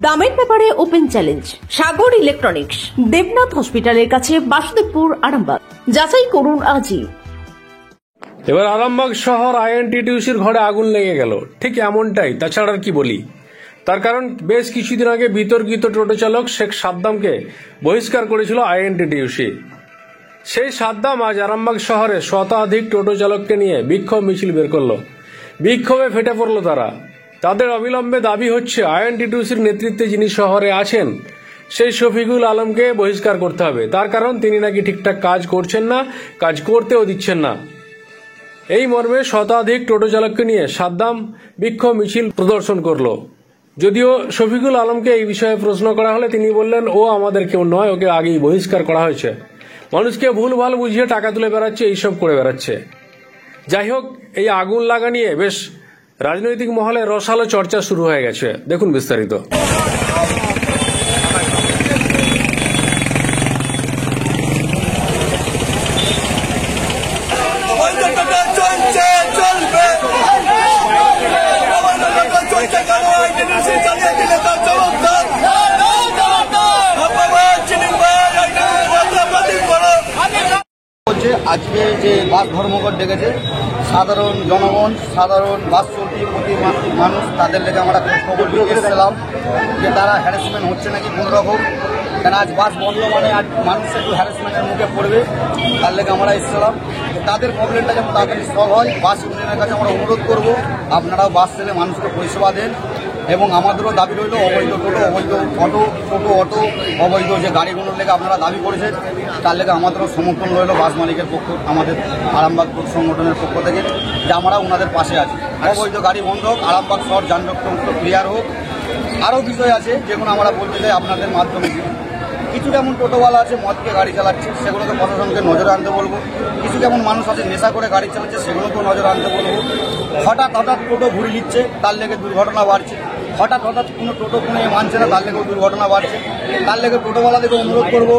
দামের ব্যাপারে open challenge সাগর electronics, Debnath হসপিটালের কাছে, বাসুদেবপুর, আরামবাগ। যাচাই করুন আজই। এবার আরামবাগ শহর আইএনটিটিউসির ঘরে আগুন লেগে গেল, ঠিক এমনটাই, তাছাড়া আর কি বলি। তার কারণ বেশ কিছুদিন আগে বিতর্কিত টোটো চালক শেখ সাদ্দামকে বহিষ্কার করেছিল আইএনটিটিউসি। সেই সাদ্দাম আজ আরামবাগ শহরে শতাধিক টোটো চালককে নিয়ে বিক্ষোভ মিছিল বের করলো। বিক্ষোভে ফেটে পড়ল তারা। তাদের অবিলম্বে দাবি হচ্ছে আইএনটিটিউসির নেতৃত্বে যিনি শহরে আছেন সেই শফিকুল আলমকে বহিষ্কার করতে হবে। তার কারণ তিনি নাকি ঠিকঠাক কাজ করছেন না, কাজ করতেও দিচ্ছেন না। এই মর্মে শতাধিক টোটো চালককে নিয়ে সাদ্দাম বিক্ষোভ মিছিল প্রদর্শন করলো। যদিও শফিকুল আলমকে এই বিষয়ে প্রশ্ন করা হলে তিনি বললেন, ও আমাদের কেউ নয়, ওকে আগেই বহিষ্কার করা হয়েছে। মানুষকে ভুলভাল বুঝিয়ে টাকা তুলে বেড়াচ্ছে, এইসব করে বেড়াচ্ছে। যাই হোক, এই আগুন লাগা নিয়ে বেশ রাজনৈতিক মহলে রসালো চর্চা শুরু হয়ে গেছে। দেখুন বিস্তারিত। আজকে যে বাস ধর্মঘট ডেকেছে, সাধারণ জনগণ, সাধারণ বাস চলতি প্রতি মানুষ, তাদের লেগে আমরা খবর দিয়ে এসেছিলাম যে তারা হ্যারাসমেন্ট হচ্ছে নাকি কোনো রকম। কেন আজ বাস বন্ধ মানে আজ মানুষ একটু হ্যারাসমেন্টের মুখে পড়বে, তার লেগে আমরা এসেছিলাম। তাদের প্রবলেমটা যেমন তাড়াতাড়ি সলভ হয়, বাস ইউনিয়নের কাছে আমরা অনুরোধ করব আপনারাও বাস ছেলে মানুষকে পরিষেবা দেন। এবং আমাদেরও দাবি রইল অবৈধ টোটো, অবৈধ অটো, অবৈধ যে গাড়িগুলোর লেগে আপনারা দাবি করেছেন, তার লেগে আমাদেরও সমর্থন রইল বাস মালিকের পক্ষ, আমাদের আরামবাগ সংগঠনের পক্ষ থেকে, যে আমরা ওনাদের পাশে আছি। অবৈধ গাড়ি বন্ধ হোক, আরামবাগ শহর যানজট ক্লিয়ার হোক। আরও বিষয় আছে যেগুলো আমরা বলতে চাই আপনাদের মাধ্যমে। কিছু যেমন টোটোওয়ালা আছে মদকে গাড়ি চালাচ্ছে, সেগুলোকে প্রশাসনকে নজরে আনতে বলবো। কিছু যেমন মানুষ আছে নেশা করে গাড়ি চালাচ্ছে, সেগুলোকেও নজরে আনতে বলবো। হঠাৎ টোটো ঘুরে নিচ্ছে, তার লেগে দুর্ঘটনা বাড়ছে। হঠাৎ কোনো টোটো কোনো মানছে না, তার লেগেও দুর্ঘটনা বাড়ছে। তার লেগে টোটোওয়ালাদেরকে অনুরোধ করবো,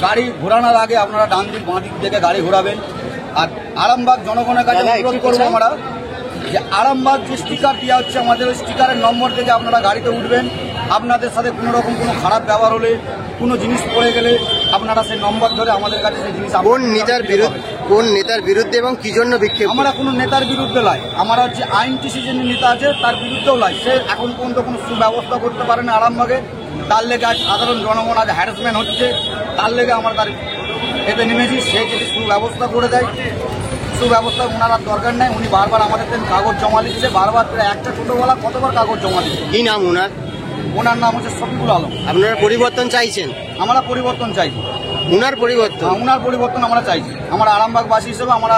গাড়ি ঘোরানোর আগে আপনারা ডান দিক বাঁ দিক থেকে গাড়ি ঘোরাবেন। আর আরামবাগ জনগণের কাছে অনুরোধ করবো আমরা যে আরামবাগ যে স্টিকার দেওয়া হচ্ছে, আমাদের ওই স্টিকারের নম্বর থেকে আপনারা গাড়িতে উঠবেন। আপনাদের সাথে কোনো রকম কোনো খারাপ ব্যবহার হলে, কোনো জিনিস পড়ে গেলে আপনারা সেই নম্বর ধরে আমাদের কাছে সেই জিনিস। কোন নেতার বিরুদ্ধে এবং কি জন্য বিক্ষোভ? আমরা কোনো নেতার বিরুদ্ধে নয়, আমরা হচ্ছে আইএনটিসি যে নেতা আছে তার বিরুদ্ধেও নয়। সে এখন পর্যন্ত কোনো সুব্যবস্থা করতে পারে না আরামবাগে, তার লেগে আজ সাধারণ জনগণ আজ হ্যারাসমেন্ট হচ্ছে, তার লেগে আমরা তার এতে নেমেছি। সে যদি সুব্যবস্থা করে দেয়, সুব্যবস্থা ওনার আর দরকার নেই। উনি বারবার আমাদের কাগজ জমা দিচ্ছে, বারবার একটা টোটোওয়ালা কতবার কাগজ জমা দিচ্ছে। কি নাম ওনার? ওনার নাম হচ্ছে শফিকুল আলম। আপনারা পরিবর্তন চাইছেন? আমরা পরিবর্তন চাইছি। ওনার পরিবর্তন আমরা চাইছি। আমরা আরামবাগবাসী হিসেবে আমরা।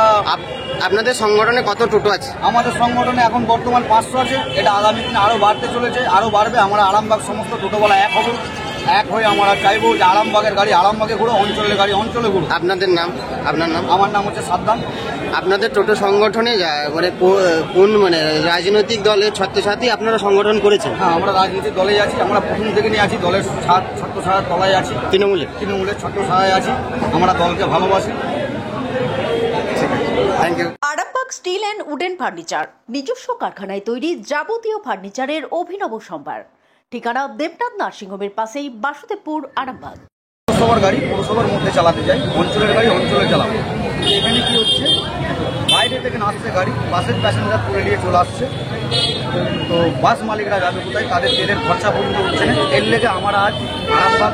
আপনাদের সংগঠনে কত টোটো আছে? আমাদের সংগঠনে এখন বর্তমান 500 আছে। এটা আগামী দিনে আরও বাড়তে চলেছে, আরও বাড়বে। আমরা আরামবাগ সমস্ত টোটোওয়ালা এক হব, এক হয়ে আমরা চাইবো যে আরামবাগের গাড়ি আরামবাগে ঘুরো, অঞ্চলের গাড়ি অঞ্চলে ঘুরো। আপনাদের নাম? আপনার নাম? আমার নাম হচ্ছে সাদ্দাম। আপনাদের টোটো সংগঠনে মানে কোন মানে রাজনৈতিক দলের ছত্রছাত্রী আপনারা সংগঠন করেছেন? হ্যাঁ, আমরা রাজনৈতিক দলেই আছি। আমরা প্রথম থেকে নিয়ে আছি, দলের ছত্রছায়ার তলায় আছি। তৃণমূলের ছত্রছায়ায় আছি। আমরা দলকে ভালোবাসি। Thank you. Arambagh steel and wooden furniture, নিজস্ব কারখানায় তৈরি যাবতীয় ফার্নিচারের অভিনব সম্ভার। ঠিকানা দেবনাথ নার্সিংহোমের পাশেই, বাসুদেবপুর, আরামবাগ। পৌরসভার গাড়ি পৌরসভার মধ্যে চালাতে যাই, অঞ্চলের গাড়ি অঞ্চলে চালাবো। এখানে কি হচ্ছে, বাইরে থেকে আসছে গাড়ি, বাসের প্যাসেঞ্জার তুলে নিয়ে চলে আসছে। তো বাস মালিকরা যাবে কোথায়? তাদের তেলের খরচা পর্যন্ত উঠছে না। এর লেগে আমরা আজ আরামবাগ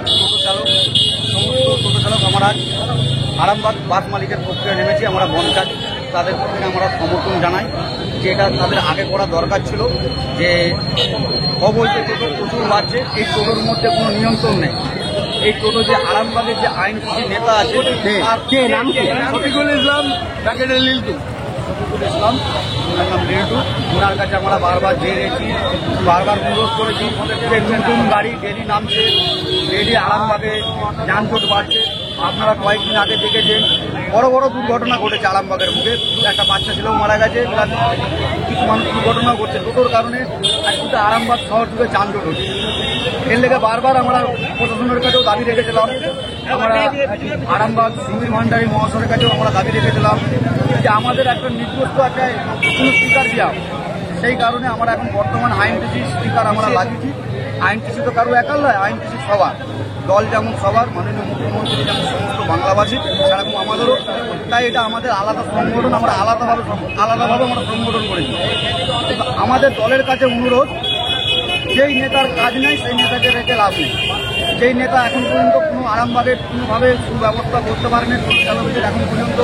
সমস্ত টোটো চালক আমরা আজ আরামবাগ বাস মালিকের পক্ষে নেমেছি। আমরা পঞ্চায়েত তাদের পক্ষে আমরা সমর্থন জানাই যে এটা তাদের আগে করা দরকার ছিল। যে অবৈধ টোটো প্রচুর বাড়ছে, এই টোটোর মধ্যে কোনো নিয়ন্ত্রণ নেই। এই টোটো যে আরামবাগের যে আইনজীবী নেতা আছে, শফিকুল ইসলাম, ওনার কাছে আমরা বারবার জেনেছি, বারবার অনুরোধ করেছি যে নতুন গাড়ি ডেলি নামছে, ডেলি আরামবাগে যানজট বাড়ছে। আপনারা কয়েকদিন আগে দেখেছেন বড় বড় দুর্ঘটনা ঘটেছে আরামবাগের মুখে। একটা বাচ্চা ছেলেও মারা গেছে, কিছু মানুষ দুর্ঘটনা ঘটছে টোটোর কারণে। আজকে আরামবাগ শহর জুড়ে যানজট হচ্ছে। এর লেগে বারবার আমরা প্রশাসনের কাছেও দাবি রেখেছিলাম। আমরা আরামবাগ সমীর ভান্ডারী মহাশয়ের কাছেও আমরা দাবি রেখেছিলাম যে আমাদের একটা নির্দিষ্ট একটা কোনো স্টিকার দেওয়া। সেই কারণে আমরা এখন বর্তমান আইএনটিসি স্টিকার আমরা লাগিয়েছি। আইএনটিসি তো কারো একার নয়, আইএনটিসি সবার, দল যেমন সবার, মাননীয় মুখ্যমন্ত্রী যেমন সমস্ত বাংলাভাষী, সেরকম আমাদেরও। তাই এটা আমাদের আলাদা সংগঠন, আমরা আলাদাভাবে আমরা সংগঠন করেছি। আমাদের দলের কাছে অনুরোধ, যেই নেতার কাজ নেই সেই নেতাকে রেখে লাভ নেই। যেই নেতা এখন পর্যন্ত কোনো আরামবাগের কোনোভাবে সুব্যবস্থা করতে পারেনি, চালকদের এখন পর্যন্ত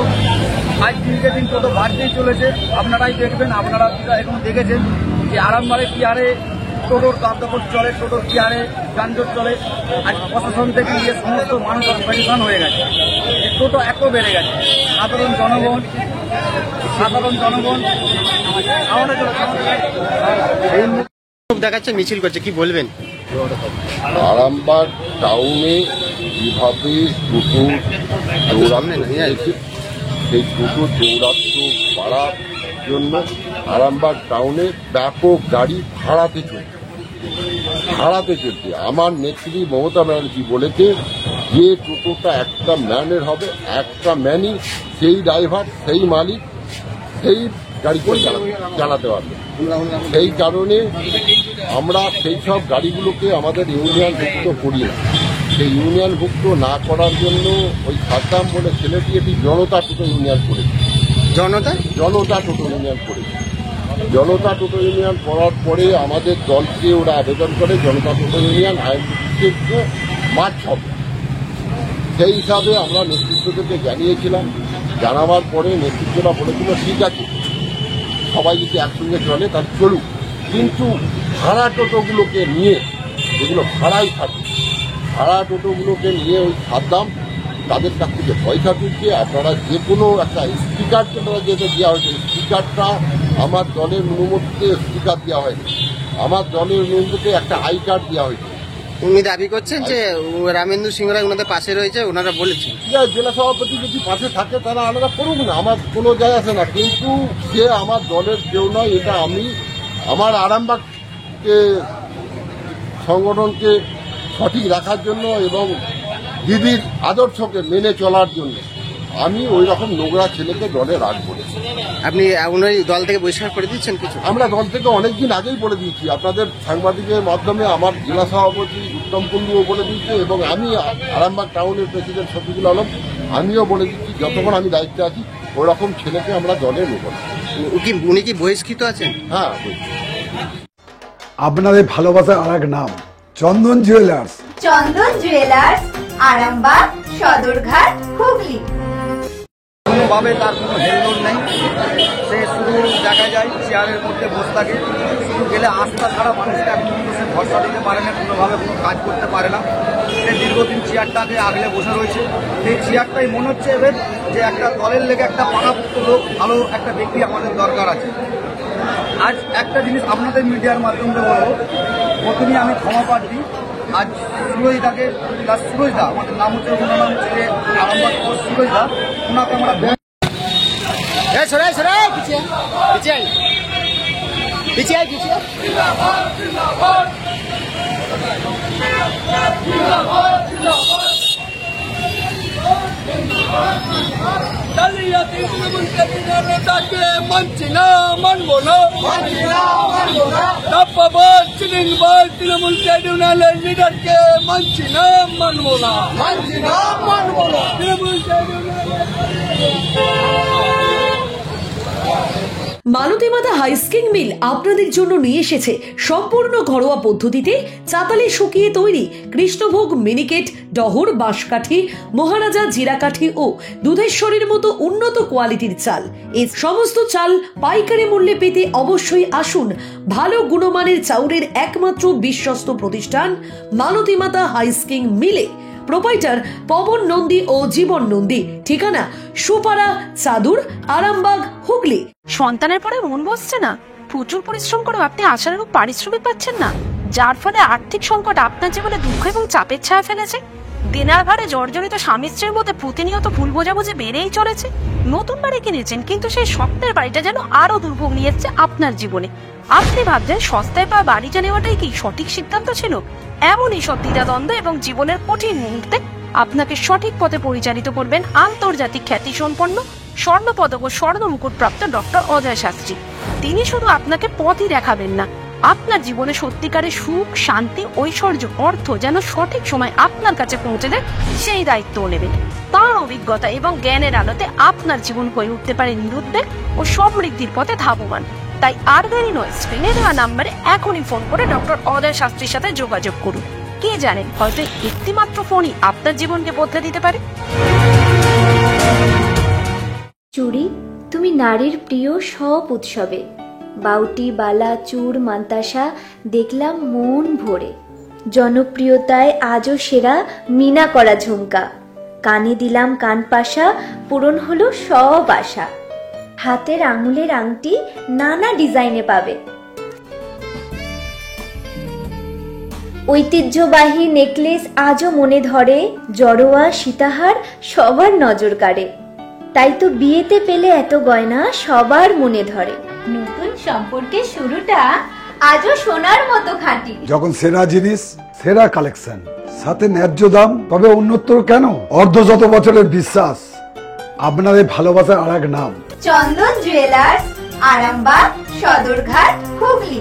আজ দিনকে দিন কত বাড়তেই চলেছে। আপনারাই দেখবেন, আপনারা এখন দেখেছেন যে আরামবাগে কি হারে টোটোর কার্যকর চলে, টোটোর কি হারে যানজট চলে। আজ প্রশাসন থেকে গিয়ে সমস্ত মানুষ পরিশান হয়ে গেছে, টোটো এত বেড়ে গেছে। সাধারণ জনগণ দেখাচ্ছে, মিছিল করছে, কি বলবেন? আরামবাগ টাউনে যেভাবে টোটো দৌড়াচ্ছে, সেই টোটো দৌরাত্ম বাড়ার জন্য আরামবাগ টাউনে ব্যাপক গাড়ি ভাড়াতে চলছে। আমার নেত্রী মমতা ব্যানার্জি বলেছে যে টোটোটা একটা ম্যানের হবে, একটা ম্যানই সেই ড্রাইভার, সেই মালিক, সেই গাড়িকে চালাতে পারবে। সেই কারণে আমরা সেই সব গাড়িগুলোকে আমাদের ইউনিয়নভুক্ত করি না। সেই ইউনিয়নভুক্ত না করার জন্য ওই সাদ্দাম বলে ছেলেটি এটি জনতা টোটো ইউনিয়ন করেছে। জনতা টোটো ইউনিয়ন করেছে। জনতা টোটো ইউনিয়ন করার পরে আমাদের দলকে ওরা আবেদন করে জনতা টোটো ইউনিয়ন আইনটিকে মার্চ হবে। সেই হিসাবে আমরা নেতৃত্বকে জানিয়েছিলাম। জানাবার পরে নেতৃত্বরা বলেছিল ঠিক আছে, সবাই যদি একসঙ্গে চলে তাহলে চলুক, কিন্তু ভাড়া টোটোগুলোকে নিয়ে, যেগুলো ভাড়াই থাকে, ভাড়া টোটোগুলোকে নিয়ে ওই সাদ্দাম তাদের কাছ থেকে পয়সা তুলছে। আপনারা যে কোনো একটা স্পিকার যেটা দেওয়া হয়েছে, স্পিকারটা আমার দলের অনুমতিতে স্পিকার দেওয়া হয়েছে, আমার দলের অনুমতিতে একটা আই কার্ড দেওয়া হয়েছে। উনি দাবি করছেন যে রামেন্দু সিং রায় ওনাদের পাশে রয়েছে, ওনারা বলেছেন জেলা সভাপতি যদি পাশে থাকে তারা আলাদা করুক না, আমার কোনো যায় আসে না, কিন্তু সে আমার দলের কেউ নয়। এটা আমি আমার আরামবাগকে সংগঠনকে সঠিক রাখার জন্য এবং দিদির আদর্শকে মেনে চলার জন্য আমি ওই রকম নোংরা ছেলেকে দলে রাখবো। আপনি ওনারই দল থেকে বহিষ্কার করে দিচ্ছেন কিছু? আমরা দল থেকে অনেকদিন আগেই বলে দিয়েছি, আপনাদের সাংবাদিকের মাধ্যমে আমার জেলা সভাপতি উত্তম কুণ্ডুও বলে দিয়েছে এবং আমি আরামবাগ টাউনের প্রেসিডেন্ট শফিকুল আলম আমিও বলে দিচ্ছি, যতক্ষণ আমি দায়িত্বে আছি ওই রকম ছেলেকে আমরা দলে নেব না। উনি কি বহিষ্কৃত আছেন? হ্যাঁ। আপনাদের ভালোবাসার আর এক নাম চন্দন জুয়েলার্স। চন্দন জুয়েলার্স, আরামবাগ, সদরঘাট, হুগলি। কোনোভাবে তার কোনো হেলদোল নেই, সে শুধু দেখা যায় চেয়ারের মধ্যে বসে থাকে, শুধু গেলে আস্থা ছাড়া মানুষকে এখন কিন্তু সে ভরসা দিতে পারে না, কোনোভাবে কোনো কাজ করতে পারে না। সে দীর্ঘদিন চেয়ারটাকে আগলে বসে রয়েছে। সেই চেয়ারটাই মনে হচ্ছে এবার যে একটা দলের লেগে একটা পাড়াপুত্র লোক, ভালো একটা ব্যক্তি আমাদের দরকার আছে। আজ একটা জিনিস আপনাদের মিডিয়ার মাধ্যমে বলবো, প্রথমেই আমি ক্ষমা প্রার্থী। আজ সুরজদাকে, সুরজদা আমাদের নাম হচ্ছে, ওনার নাম হচ্ছে আরামবাগ সুরজদা, ওনাকে আমরা নেতাকে মানছি না, মানবো না। তৃণমূল ট্রাইব্যুনালের লিডারকে মানছি না, মানবো না। তৃণমূল মালতী মাতা হাইস্কিং মিল আপনাদের জন্য নিয়ে এসেছে সম্পূর্ণ ঘরোয়া পদ্ধতিতে চাতালে শুকিয়ে তৈরি কৃষ্ণভোগ মিনিকেট, ডহর, বাঁশকাঠি, মহারাজা জিরাকাঠি ও দুধেশ্বরীর মতো উন্নত কোয়ালিটির চাল। এই সমস্ত চাল পাইকারি মূল্যে পেতে অবশ্যই আসুন ভালো গুণমানের চাউলের একমাত্র বিশ্বস্ত প্রতিষ্ঠান মালতী মাতা হাইস্কিং মিলে। প্রোপাইটার পবন নন্দী ও জীবন নন্দী। ঠিকানা সুপারা, চাদুর, আরামবাগ, হুগলি। সন্তানের পরে মন বসছে না, প্রচুর পরিশ্রম করেও আপনি আশানুরূপ পারিশ্রমিক পাচ্ছেন না, যার ফলে আর্থিক সংকট আপনার জীবনে দুঃখ এবং চাপের ছায়া ফেলেছে। দিনার ভারে জর্জরিত স্বামী স্ত্রীর মধ্যে প্রতিনিয়ত ভুল বোঝাবুঝি বেড়েই চলেছে। নতুন বাড়ি কিনেছেন, কিন্তু সেই স্বপ্নের বাড়িটা যেন আরো দুর্ভোগ নিয়ে এসেছে আপনার জীবনে। আপনি ভাবছেন সস্তায় পাওয়া বাড়িটা নেওয়াটাই কি সঠিক সিদ্ধান্ত ছিল? এমনই সব দ্বিধাদ্বন্দ্ব এবং জীবনের কঠিন মুহূর্তে আপনাকে সঠিক পথে পরিচালিত করবেন আন্তর্জাতিক খ্যাতিসম্পন্ন স্বর্ণপদক ও স্বর্ণ মুকুট প্রাপ্ত ডক্টর অজয় শাস্ত্রী। তিনি শুধু আপনাকে পথই দেখাবেন না, আপনার জীবনে সত্যিকারের সুখ, শান্তি, ঐশ্বর্য, অর্থ যেন সঠিক সময় আপনার কাছে পৌঁছে দেয়, সেই দায়িত্বও নেবেন। তার অভিজ্ঞতা এবং জ্ঞানের আলোতে আপনার জীবন হয়ে উঠতে পারে নিরুদ্বেগ ও সমৃদ্ধির পথে ধাবমান। তাই আর দেরি নয়, স্ক্রিনে দেওয়া নাম্বারে এখনই ফোন করে ডক্টর অজয় শাস্ত্রীর সাথে যোগাযোগ করুন। কে জানেন, হয়তো একটি মাত্র ফোনই আপনার জীবনকে বদলে দিতে পারে। চুড়ি, তুমি নারীর প্রিয় সব উৎসবে। বাউটি, বালা, চূড়, মান্তাসা দেখলাম মন ভরে। জনপ্রিয়তায় আজও সেরা মিনা করা ঝুমকা। কানে দিলাম কানপাশা, পূরণ হলো সব আশা। হাতের আঙুলের আংটি নানা ডিজাইনে পাবে। ঐতিহ্যবাহী নেকলেস আজও মনে ধরে। জড়োয়া, সীতাহার সবার নজর কাড়ে। তাই তো বিয়েতে পেলে এত গয়না সবার মনে ধরে। নতুন সম্পর্কের শুরুটা আজও সোনার মতো খাঁটি। যখন সেরা জিনিস, সেরা কালেকশন, সাথে ন্যায্য দাম, তবে উন্নতর কেন? অর্ধশত বছরের বিশ্বাস, আপনাদের ভালোবাসার আর এক নাম। চন্দন জুয়েলার্স, আরামবাগ, সদরঘাট, হুগলি।